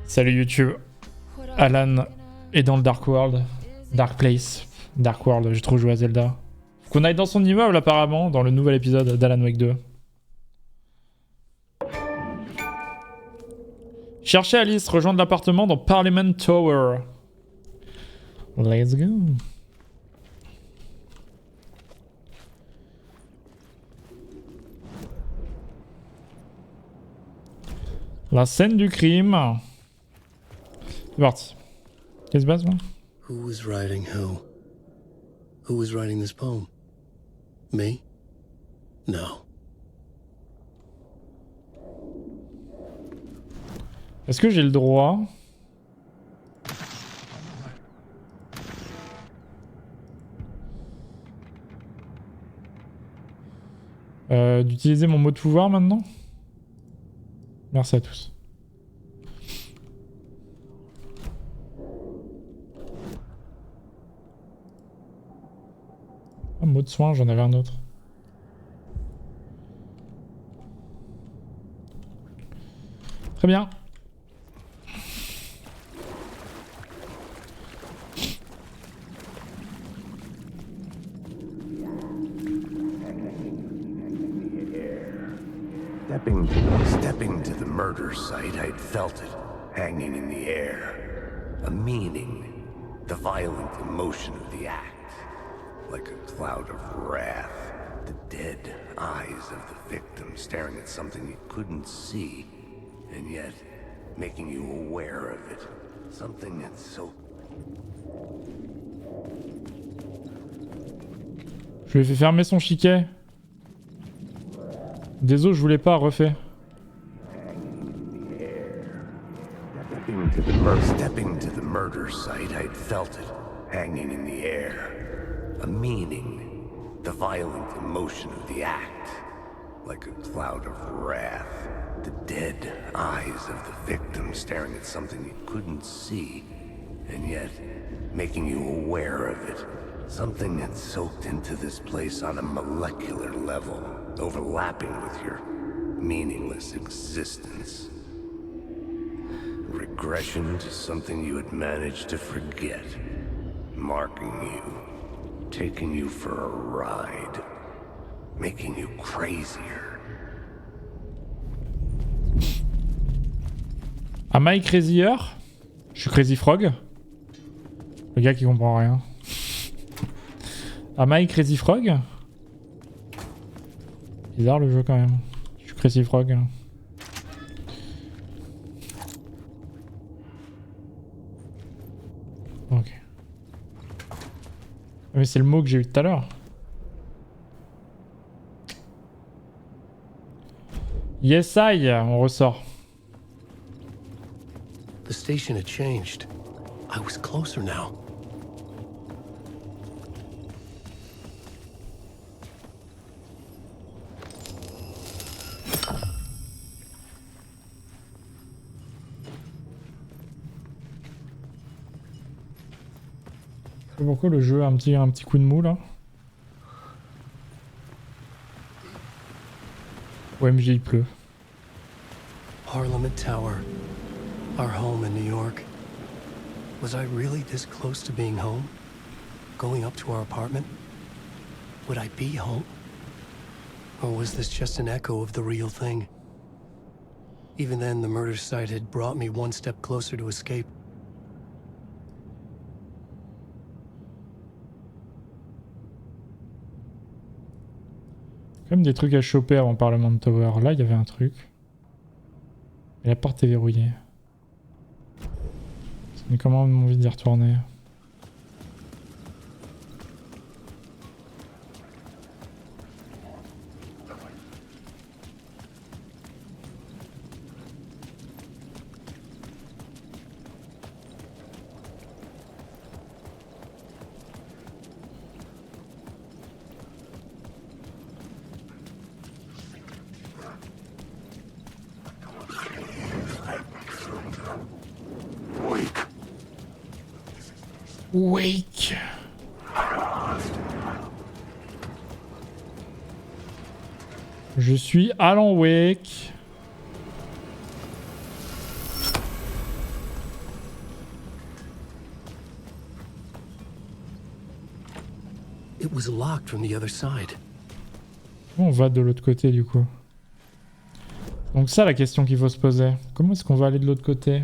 Salut YouTube, Alan est dans le Dark World, Dark Place, Dark World, j'ai trop joué à Zelda. Faut qu'on aille dans son immeuble apparemment, dans le nouvel épisode d'Alan Wake 2. Cherchez Alice, rejoindre l'appartement dans Parliament Tower. Let's go. La scène du crime. C'est parti. Qu'est-ce qui se passe là? Who was writing who? Who was writing this poem? Me? No. Est-ce que j'ai le droit d'utiliser mon mot de pouvoir maintenant? Merci à tous. Un mot de soin, j'en avais un autre. Très bien. Stepping to the murder site, I'd felt it, hanging in the air. A meaning, the violent emotion of the act. Like a cloud of wrath, the dead eyes of the victim staring at something you couldn't see, and yet making you aware of it. Something that's so... Je lui ai fait fermer son chiquet. Désolé, je voulais pas, refait. Stepping to the murder site, I'd felt it, hanging in the air. A meaning, the violent emotion of the act. Like a cloud of wrath, the dead eyes of the victim staring at something you couldn't see, and yet making you aware of it. Something that's soaked into this place on a molecular level, overlapping with your meaningless existence. Regression to something you had managed to forget, marking you, taking you for a ride, making you crazier. Am I crazier? Je suis Crazy Frog. Le gars qui comprend rien. Am I Crazy Frog? Bizarre le jeu quand même. Je suis Crazy Frog. Ok. Mais c'est le mot que j'ai eu tout à l'heure. Yes I, on ressort. The station had changed. I was closer now. Je sais pas pourquoi le jeu a un petit coup de mou là. OMG il pleut. Parliament Tower. Our home in New York. Was I really this close to being home? Going up to our apartment? Would I be home? Or was this just an echo of the real thing? Even then, the murder site had brought me one step closer to escape. Comme des trucs à choper avant Parliament Tower. Là, il y avait un truc. Et la porte est verrouillée. Mais comment on a envie d'y retourner? Wake. Je suis Alan Wake. It was locked from the other side. On va de l'autre côté du coup. Donc ça la question qu'il faut se poser. Comment est-ce qu'on va aller de l'autre côté?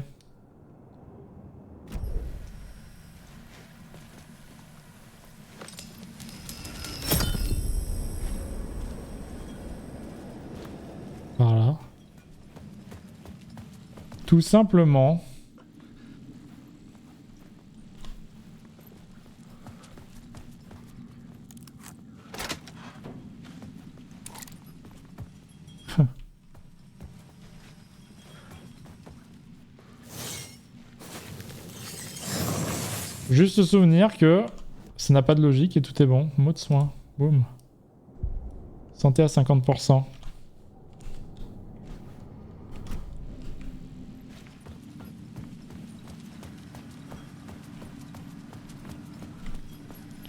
Par là. Tout simplement. Juste se souvenir que ça n'a pas de logique et tout est bon. Mot de soin. Boum. Santé à 50%.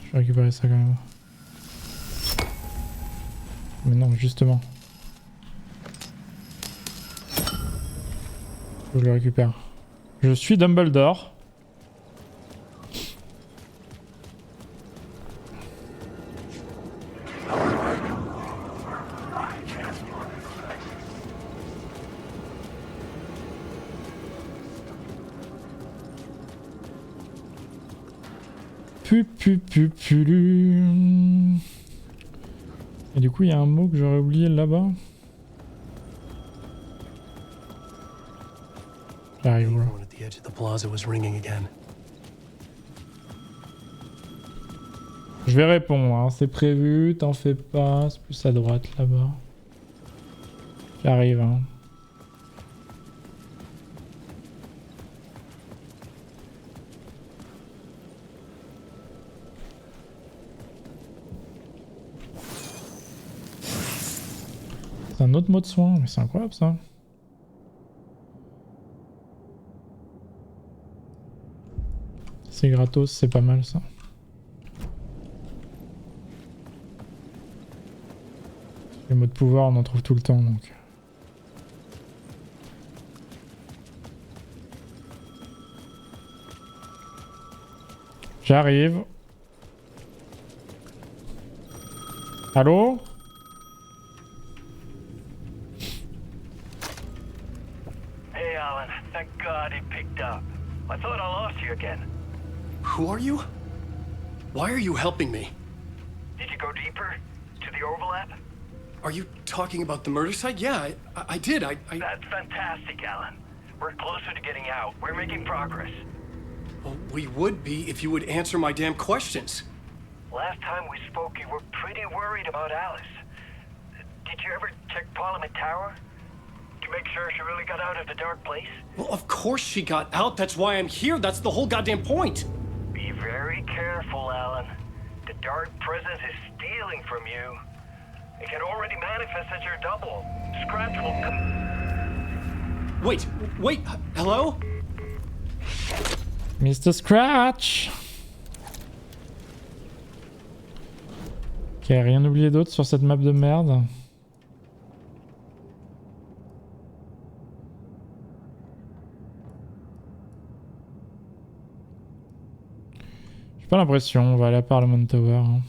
Je vais récupérer ça quand même. Mais non, justement. Je le récupère. Je suis Dumbledore. Et du coup, il y a un mot que j'aurais oublié là-bas. J'arrive, voilà. Je vais répondre, hein. C'est prévu, t'en fais pas, c'est plus à droite là-bas. J'arrive, hein. C'est un autre mot de soin, mais c'est incroyable ça. C'est gratos, c'est pas mal ça. Les mots de pouvoir, on en trouve tout le temps donc. J'arrive. Allô? Hey, Alan. Thank God he picked up. I thought I lost you again. Who are you? Why are you helping me? Did you go deeper? To the overlap? Are you talking about the murder site? Yeah, I did. I... That's fantastic, Alan. We're closer to getting out. We're making progress. Well, we would be if you would answer my damn questions. Last time we spoke, you were pretty worried about Alice. Did you ever check Parliament Tower? To make sure she really got out of the dark place? Well, of course she got out. That's why I'm here. That's the whole goddamn point. Be very careful, Alan. The dark presence is stealing from you. It can already manifest as your double. Scratch will come. Wait, hello? Mr. Scratch. Ok, rien oublié d'autre sur cette map de merde. J'ai pas l'impression, on va aller à Parliament Tower. Hein.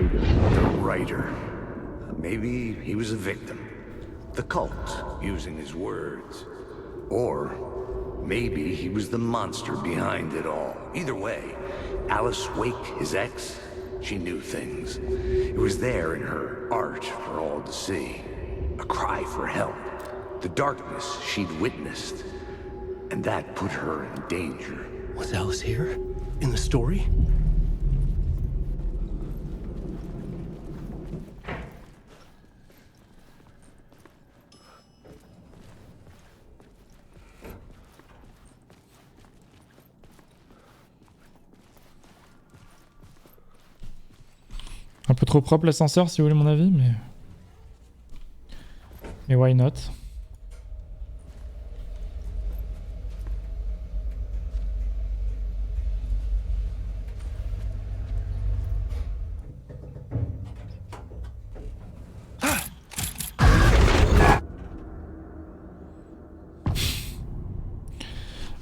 The writer. Maybe he was a victim. The cult, using his words. Or maybe he was the monster behind it all. Either way, Alice Wake, his ex, she knew things. It was there in her art for all to see. A cry for help. The darkness she'd witnessed. And that put her in danger. Was Alice here? In the story? Un peu trop propre l'ascenseur si vous voulez mon avis, mais... Mais why not?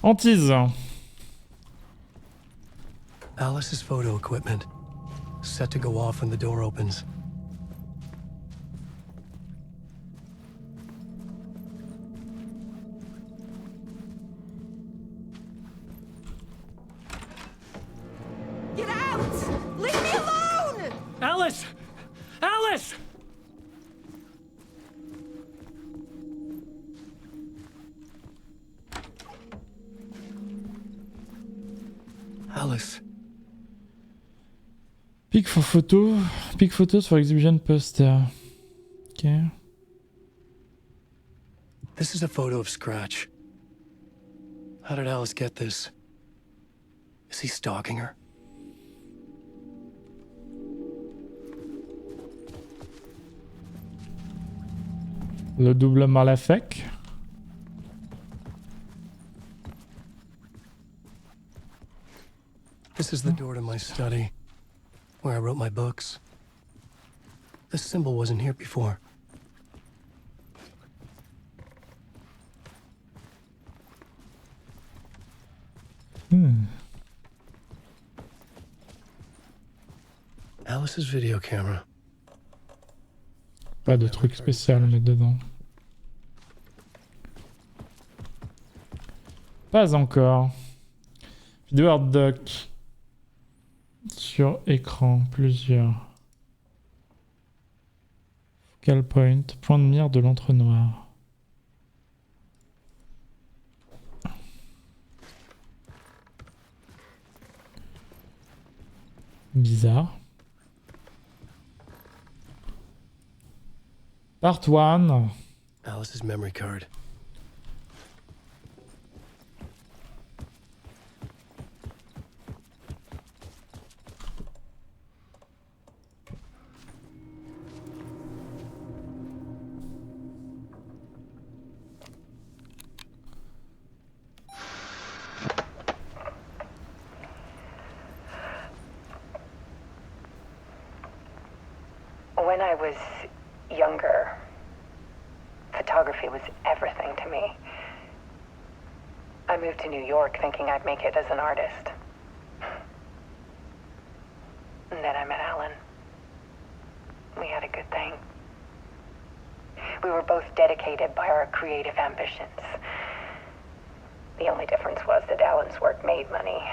Hantise. Alice's photo equipment, set to go off when the door opens. Get out! Leave me alone! Alice! Alice! Alice. Pic for photo. Pic photos for exhibition poster. Okay. This is a photo of Scratch. How did Alice get this? Is he stalking her? Le double maléfique. This is the door to my study, where I wrote my books. This symbol wasn't here before. Alice's video camera. Pas de truc spécial à mettre dedans. Pas encore. Vidéo hard doc. Sur écran, plusieurs. Focal point, point de mire de l'entre-noir. Bizarre. Part 1. Alice's memory card. When I was younger, photography was everything to me. I moved to New York thinking I'd make it as an artist. And then I met Alan. We had a good thing. We were both dedicated by our creative ambitions. The only difference was that Alan's work made money.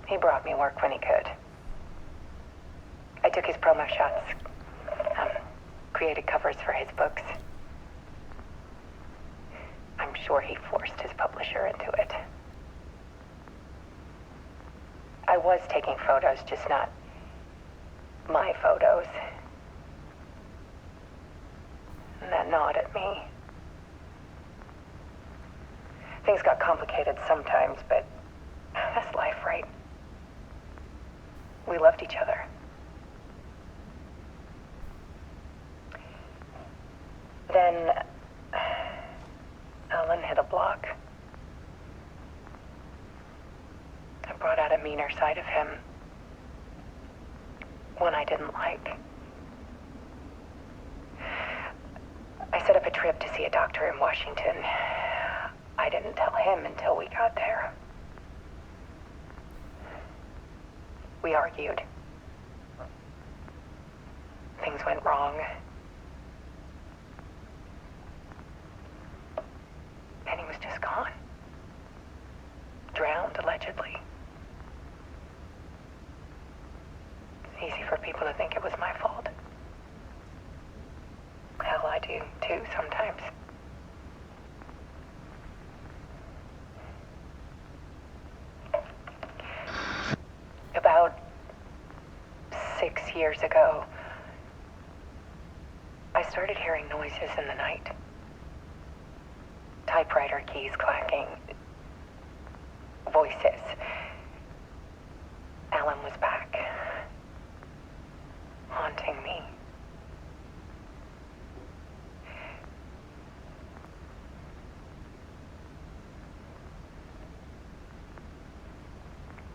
He brought me work when he could. I took his promo shots, created covers for his books. I'm sure he forced his publisher into it. I was taking photos, just not my photos. And that gnawed at me. Things got complicated sometimes, but that's life, right? We loved each other. Then Alan hit a block. I brought out a meaner side of him. One I didn't like. I set up a trip to see a doctor in Washington. I didn't tell him until we got there. We argued. Things went wrong. And he was just gone. Drowned, allegedly. It's easy for people to think it was my fault. Hell, I do, too, sometimes. About 6 years ago, I started hearing noises in the night. Typewriter keys clacking. Voices. Alan was back. Haunting me.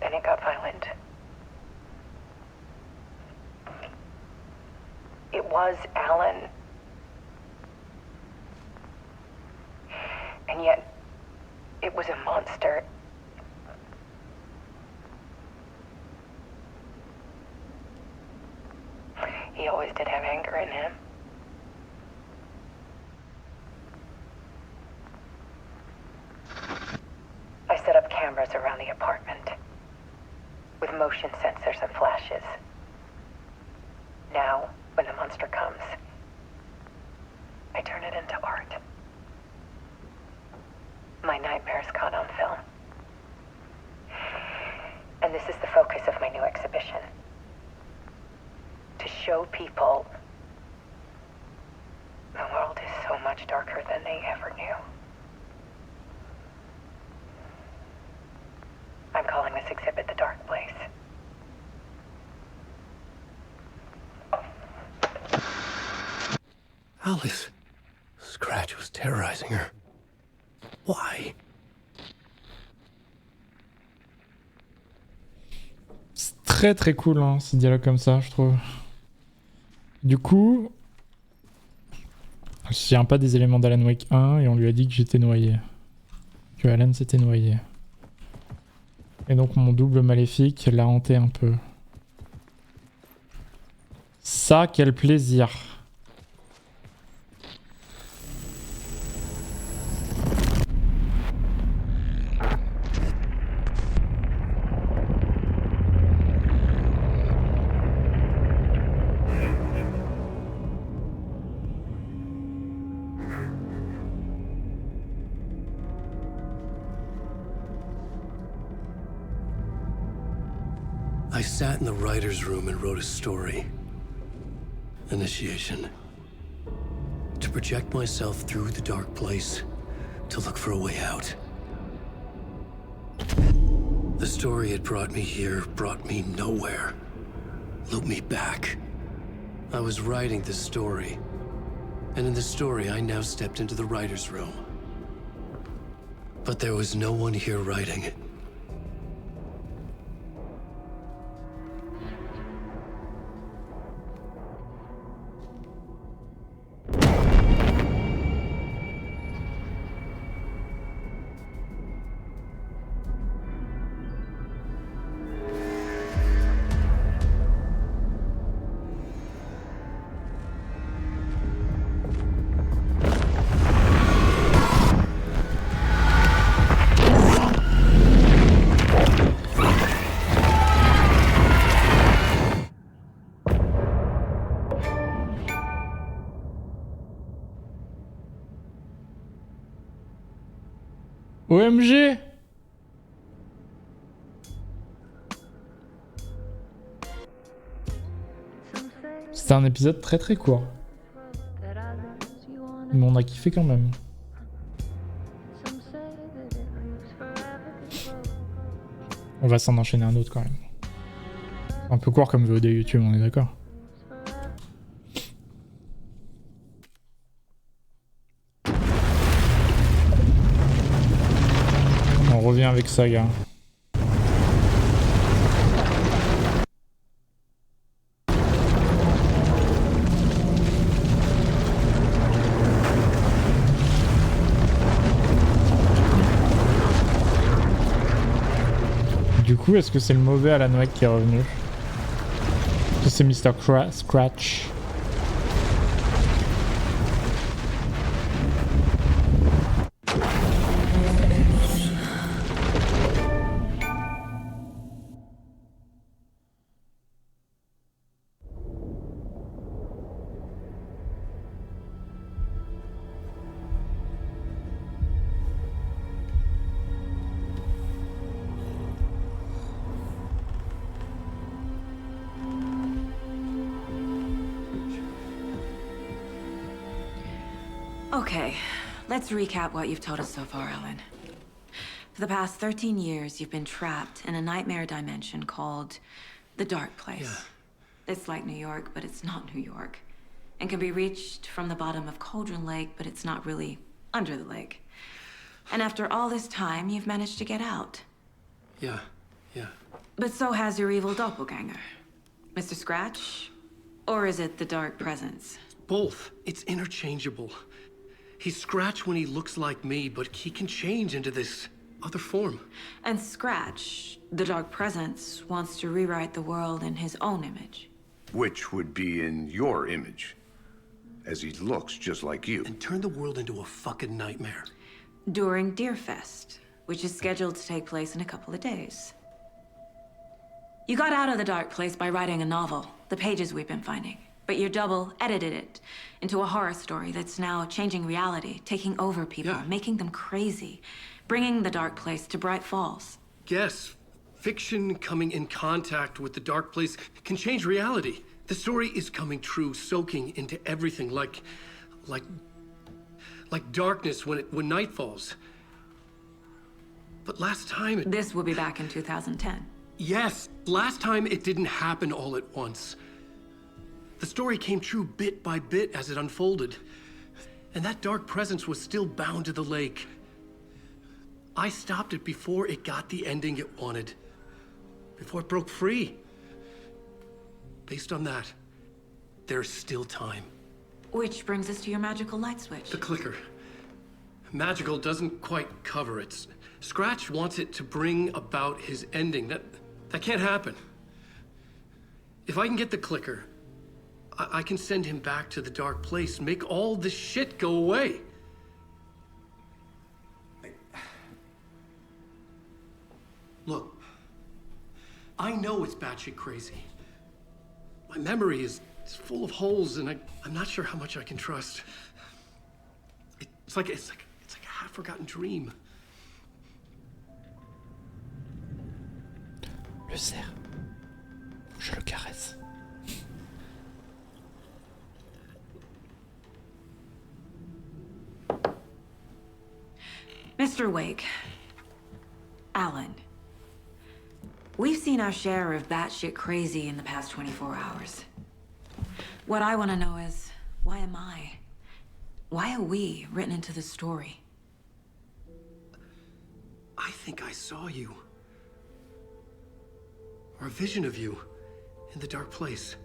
Then it got violent. It was Alan. And yet, was a monster. He always did have anger in him. I set up cameras around the apartment with motion sensors and flashes. Now, when the monster comes, I turn it into art. My nightmares caught on film. And this is the focus of my new exhibition. To show people the world is so much darker than they ever knew. I'm calling this exhibit The Dark Place. Alice. Scratch was terrorizing her. Why? C'est très très cool, hein, ces dialogues comme ça, je trouve. Du coup, je tiens pas des éléments d'Alan Wake 1 et on lui a dit que j'étais noyé. Que Alan s'était noyé. Et donc mon double maléfique l'a hanté un peu. Ça, quel plaisir! I sat in the writer's room and wrote a story. Initiation. To project myself through the dark place, to look for a way out. The story had brought me here, brought me nowhere. Looped me back. I was writing the story. And in the story, I now stepped into the writer's room. But there was no one here writing. OMG! C'était un épisode très très court. Mais on a kiffé quand même. On va s'en enchaîner un autre quand même. Un peu court comme VOD YouTube, on est d'accord? On revient avec Saga. Du coup, est-ce que c'est le mauvais Alan Wake qui est revenu? Est-ce que c'est Mr. Scratch? Okay, let's recap what you've told us so far, Alan. For the past 13 years, you've been trapped in a nightmare dimension called the Dark Place. Yeah. It's like New York, but it's not New York. And can be reached from the bottom of Cauldron Lake, but it's not really under the lake. And after all this time, you've managed to get out. Yeah. But so has your evil doppelganger. Mr. Scratch? Or is it the Dark Presence? Both. It's interchangeable. He's Scratch when he looks like me, but he can change into this other form. And Scratch, the Dark Presence, wants to rewrite the world in his own image. Which would be in your image, as he looks just like you. And turn the world into a fucking nightmare. During Deerfest, which is scheduled to take place in a couple of days. You got out of the dark place by writing a novel, the pages we've been finding. But your double edited it into a horror story that's now changing reality, taking over people, making them crazy, bringing the dark place to Bright Falls. Yes, fiction coming in contact with the dark place can change reality. The story is coming true, soaking into everything like darkness when night falls. But last time This will be back in 2010. Yes, last time it didn't happen all at once. The story came true bit by bit as it unfolded. And that dark presence was still bound to the lake. I stopped it before it got the ending it wanted. Before it broke free. Based on that, there's still time. Which brings us to your magical light switch. The clicker. Magical doesn't quite cover it. Scratch wants it to bring about his ending. That can't happen. If I can get the clicker, I can send him back to the dark place, make all this shit go away. Look, I know it's batshit crazy. My memory is full of holes, and I'm not sure how much I can trust. It's like a half-forgotten dream. Le cerf. Je le caresse. Mr. Wake. Alan. We've seen our share of batshit crazy in the past 24 hours. What I want to know is, why am I? Why are we written into the story? I think I saw you. Or a vision of you in the dark place.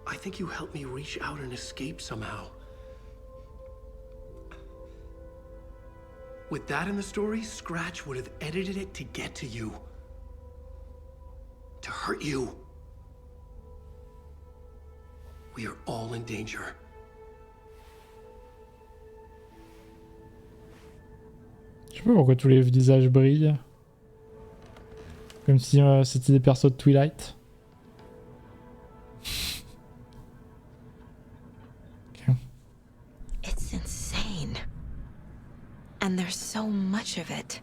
I think you helped me reach out and escape somehow. With that in the story, Scratch would have edited it to get to you. To hurt you. We are all in danger. Je sais pas pourquoi tous les visages brillent. Comme si c'était des persos de Twilight. Okay. It's insane. And there's so much of it.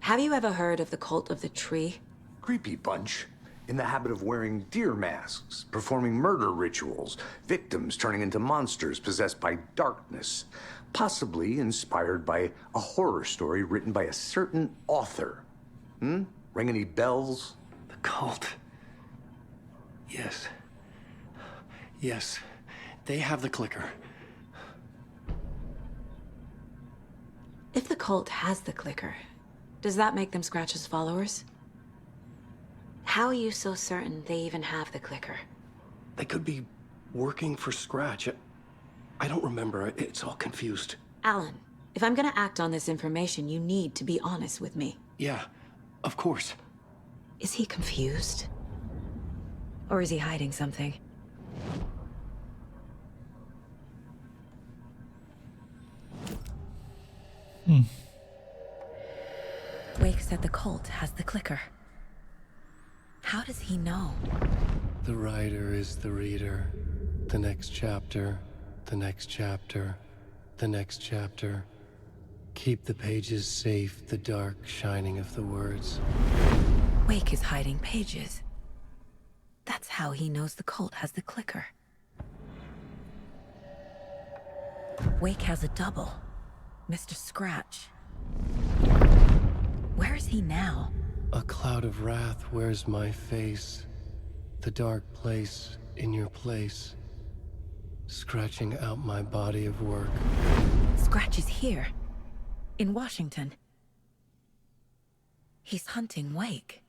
Have you ever heard of the cult of the tree? Creepy bunch. In the habit of wearing deer masks, performing murder rituals, victims turning into monsters possessed by darkness, possibly inspired by a horror story written by a certain author. Ring any bells? The cult. Yes. Yes. They have the clicker. If the cult has the clicker, does that make them Scratch's followers? How are you so certain they even have the clicker? They could be working for Scratch. I don't remember. It's all confused. Alan, if I'm gonna act on this information, you need to be honest with me. Yeah, of course. Is he confused? Or is he hiding something? Wake said the cult has the clicker. How does he know? The writer is the reader. The next chapter, the next chapter, the next chapter. Keep the pages safe, the dark shining of the words. Wake is hiding pages. That's how he knows the cult has the clicker. Wake has a double. Mr. Scratch. Where is he now? A cloud of wrath wears my face. The dark place in your place. Scratching out my body of work. Scratch is here. In Washington. He's hunting Wake.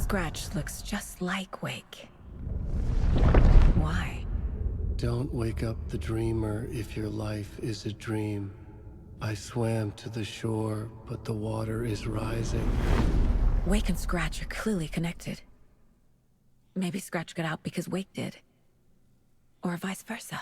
Scratch looks just like Wake. Why? Don't wake up the dreamer if your life is a dream. I swam to the shore, but the water is rising. Wake and Scratch are clearly connected. Maybe Scratch got out because Wake did. Or vice versa.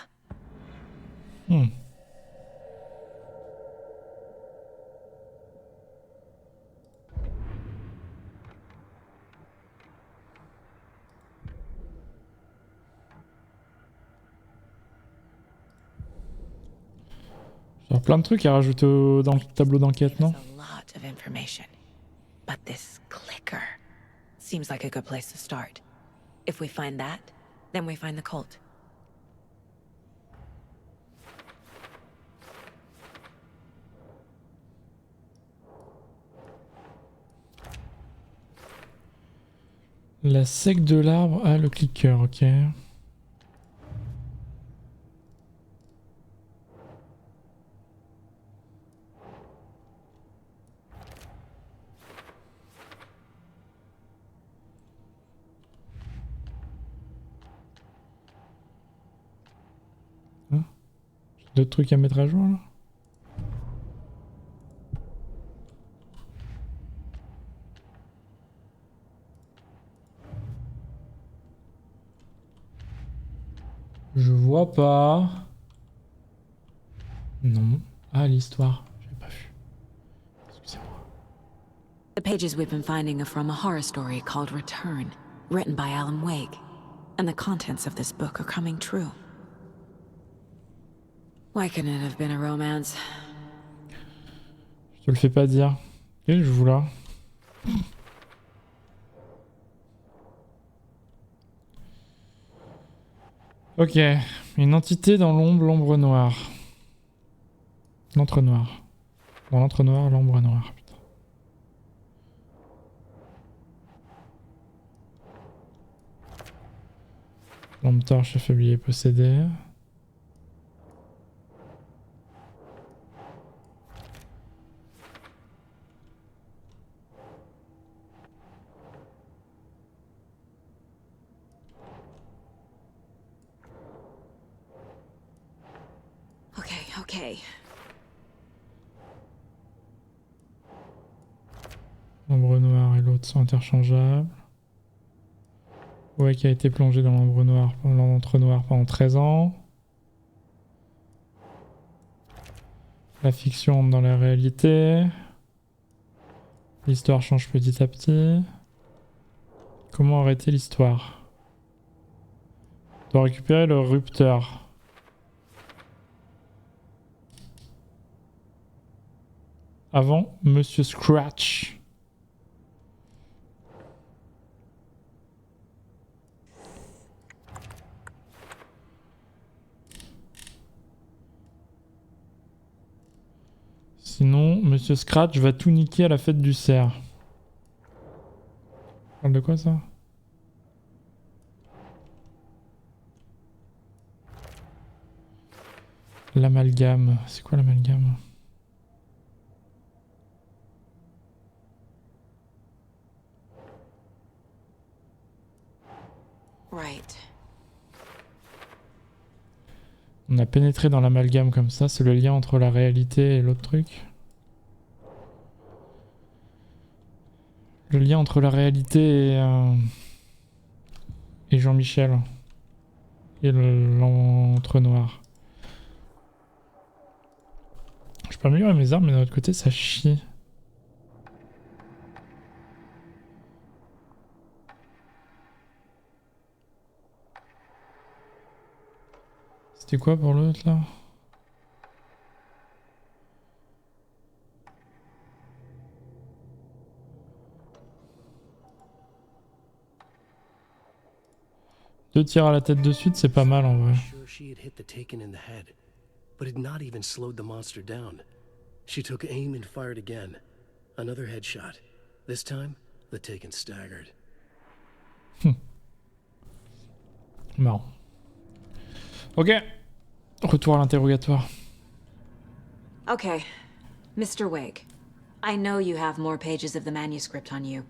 Genre plein de trucs à rajouter dans le tableau d'enquête, non? A lot of information. But this clicker seems like a good place to start. If we find that, then we find the cult. La sec de l'arbre. Ah, le clicker, ok. D'autres trucs à mettre à jour là? Je vois pas. Non. Ah, l'histoire. J'ai pas vu. Excusez-moi. The pages we've been finding are from a horror story called Return, written by Alan Wake. And the contents of this book are coming true. Why couldn't it have been a romance? Je te le fais pas dire. Quel je vous là? Ok. Une entité dans l'ombre, l'ombre noire. L'entre-noir. Dans l'entre-noir, l'ombre noire. Putain. Lampe torche affaiblie possédée. Okay. L'ombre noire et l'autre sont interchangeables. Ouais, qui a été plongé dans l'ombre noire, dans l'entre-noir pendant 13 ans. La fiction entre dans la réalité. L'histoire change petit à petit. Comment arrêter l'histoire? On doit récupérer le rupteur. Avant, Monsieur Scratch. Sinon, Monsieur Scratch va tout niquer à la fête du cerf. On parle de quoi ça? L'amalgame. C'est quoi l'amalgame? Right. On a pénétré dans l'amalgame comme ça, c'est le lien entre la réalité et l'autre truc. Le lien entre la réalité et Jean-Michel. Et l'entre-noir. Je peux améliorer mes armes, mais d'un autre côté, ça chie. C'était quoi pour l'autre là? Deux tirs à la tête de suite, c'est pas mal en vrai. Sure she had hit the Taken in the head, but had not even slowed the monster down. She took aim and fired again. Another headshot. This time, the Taken staggered. Marrant. Ok. Retour à l'interrogatoire. Okay. Mr. Wake, I know you have more pages of the manuscript on you.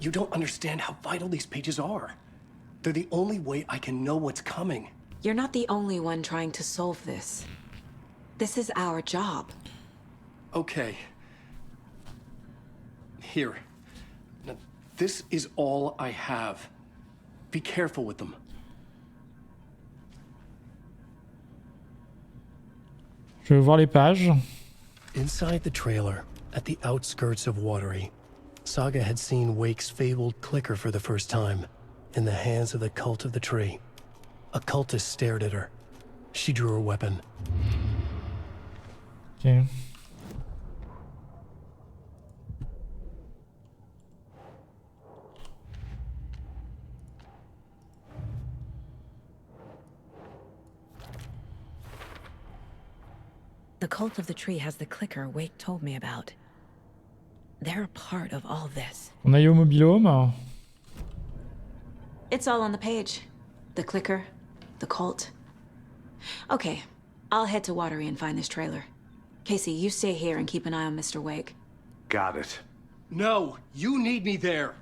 You don't understand how vital these pages are. They're the only way I can know what's coming. You're not the only one trying to solve this. This is our job. Okay. Here. Now, this is all I have. Be careful with them. Je veux voir les pages. Inside the trailer, at the outskirts of Watery, Saga had seen Wake's fabled clicker for the first time, in the hands of the cult of the tree. A cultist stared at her. She drew her weapon. Ok. The cult of the tree has the clicker Wake told me about. They're a part of all this. On aille au mobilhome. It's all on the page. The clicker, the cult. Okay, I'll head to Watery and find this trailer. Casey, you stay here and keep an eye on Mr. Wake. Got it. No, you need me there.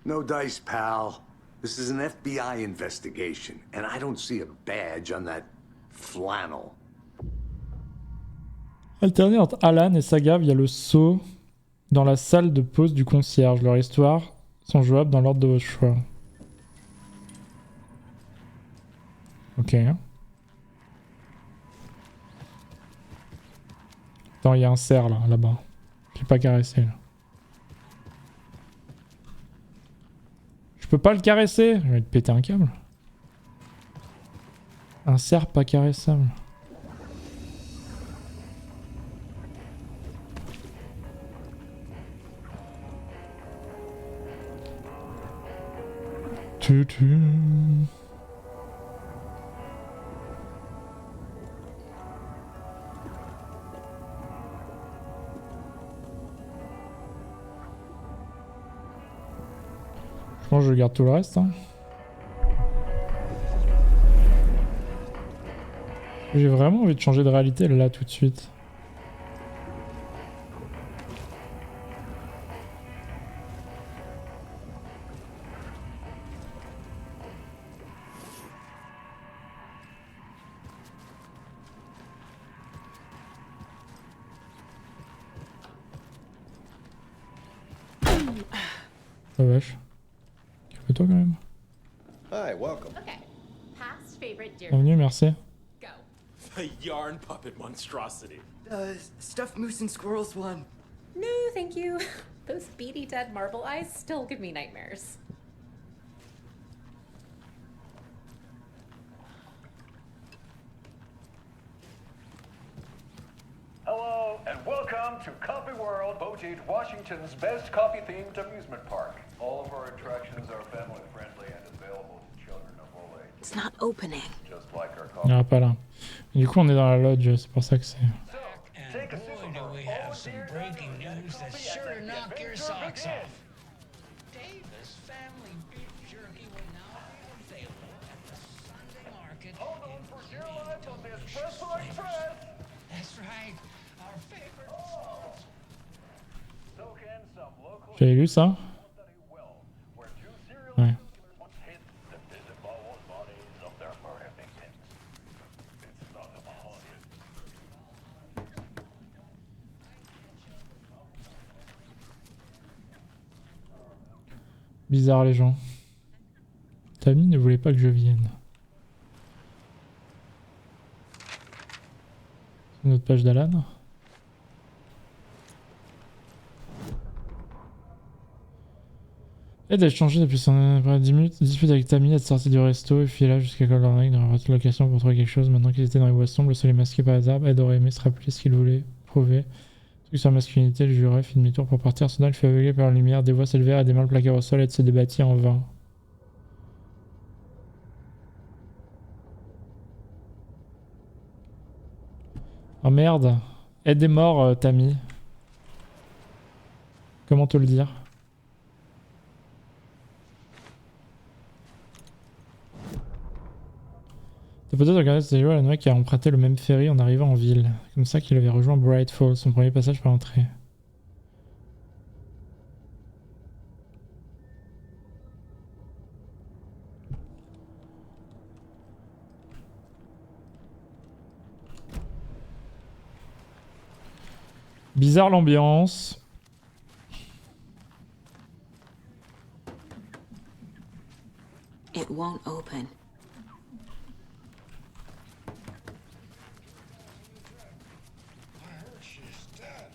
No dice, pal. This is an FBI investigation, and I don't see a badge on that flannel. Alterner entre Alan et Saga via le saut dans la salle de pause du concierge. Leur histoire sont jouables dans l'ordre de vos choix. Ok. Attends, il y a un cerf là-bas. Je l'ai pas caressé là. Je peux pas le caresser. Je vais te péter un câble. Un cerf pas caressable. Tu. Je pense que je garde tout le reste. Hein. J'ai vraiment envie de changer de réalité là tout de suite. Oh vache. Calme-toi quand même. Hi, welcome. Okay. Past favorite deer. Bienvenue, merci. Go. The yarn puppet monstrosity. Stuffed moose and squirrels one. No, thank you. Those beady dead marble eyes still give me nightmares. Hello, and welcome to Coffee World, voted Washington's best coffee-themed amusement park. All of our attractions are family-friendly and available to children of all ages. It's not opening. Just like our Il n'y coffee. aura pas là. Et du coup, on est dans la lodge, c'est pour ça que c'est. So, take a sip of our all-dear breaking news that's coffee sure to and knock the your adventure socks begins. off. Davis Family Beef Jerky will now be available at the Sunday market. Hold on for dear life on the delicious Espresso flavors. Express. That's right, our favorite. Soak in some local J'avais lu ça? study well, where two serial Ouais. killers once hid the disemboweled bodies of their murder victims. It's not a haunted. Bizarre les gens. Tammy ne voulait pas que je vienne. C'est une autre page d'Alan. Ed a changé depuis son 10 minutes. Dispute avec Tammy, elle est sortie du resto et puis là jusqu'à Golden dans la location pour trouver quelque chose. Maintenant qu'ils étaient dans les boissons, le soleil masqué par hasard. Ed aurait aimé se rappeler ce qu'il voulait prouver. Sur sa masculinité, le jury fait demi-tour pour partir. Soudain, il fait aveugler par la lumière. Des voix s'élevèrent et des mains le plaquèrent au sol. Ed se débattit en vain. Oh merde. Ed est mort, Tammy. Comment te le dire? T'as peut-être regardé cette vidéo à la noix qui a emprunté le même ferry en arrivant en ville. Comme ça qu'il avait rejoint Bright Falls, son premier passage par l'entrée. Bizarre l'ambiance. It won't open. I heard she's dead.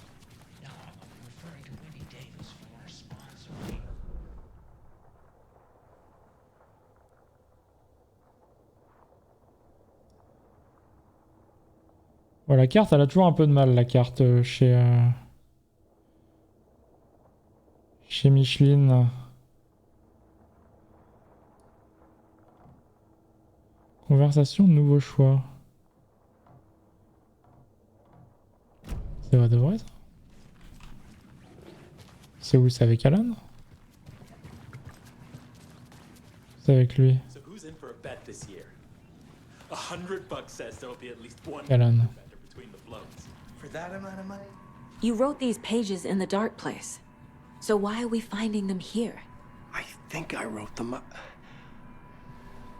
No, I'm referring to Winnie Davis for her sponsoring. Bon, la carte, elle a toujours un peu de mal, la carte chez Micheline. Conversation, nouveau choix. C'est vrai de vrai, ça? C'est où? C'est avec Alan? C'est avec lui. So who's in for a bet this year? $100 says there'll be at least one Alan. better between the floats. For that amount of money? You wrote these pages in the dark place. So why are we finding them here? I think I wrote them.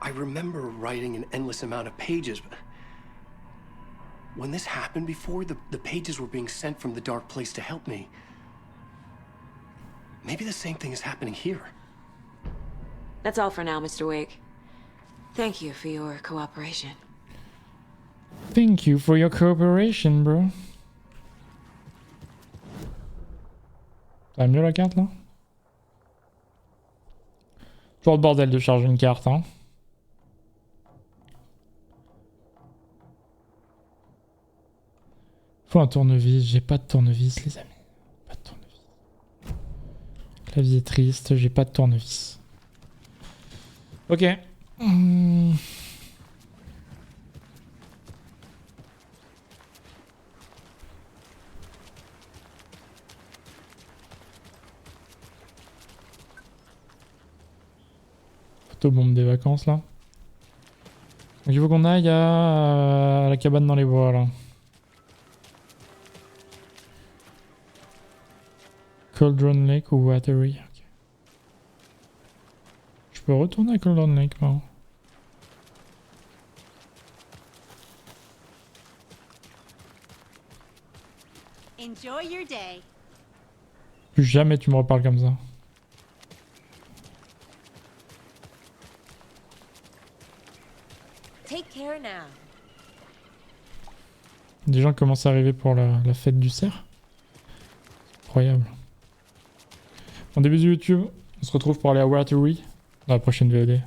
I remember writing an endless amount of pages, but when this happened before, the pages were being sent from the dark place to help me. Maybe the same thing is happening here. That's all for now, Mr. Wake. Thank you for your cooperation. Thank you for your cooperation, bro. Ça va mieux la carte là? Toujours le bordel de charger une carte, hein. Faut un tournevis, j'ai pas de tournevis les amis. Pas de tournevis. Clavier triste, j'ai pas de tournevis. Ok. Photobombe des vacances là. Donc il faut qu'on aille à la cabane dans les bois là. Cauldron Lake ou Watery. Okay. Je peux retourner à Cauldron Lake maintenant. Enjoy your day. Plus jamais tu me reparles comme ça. Take care now. Des gens commencent à arriver pour la fête du cerf. Incroyable. En début de YouTube, on se retrouve pour aller à Watery dans la prochaine VOD.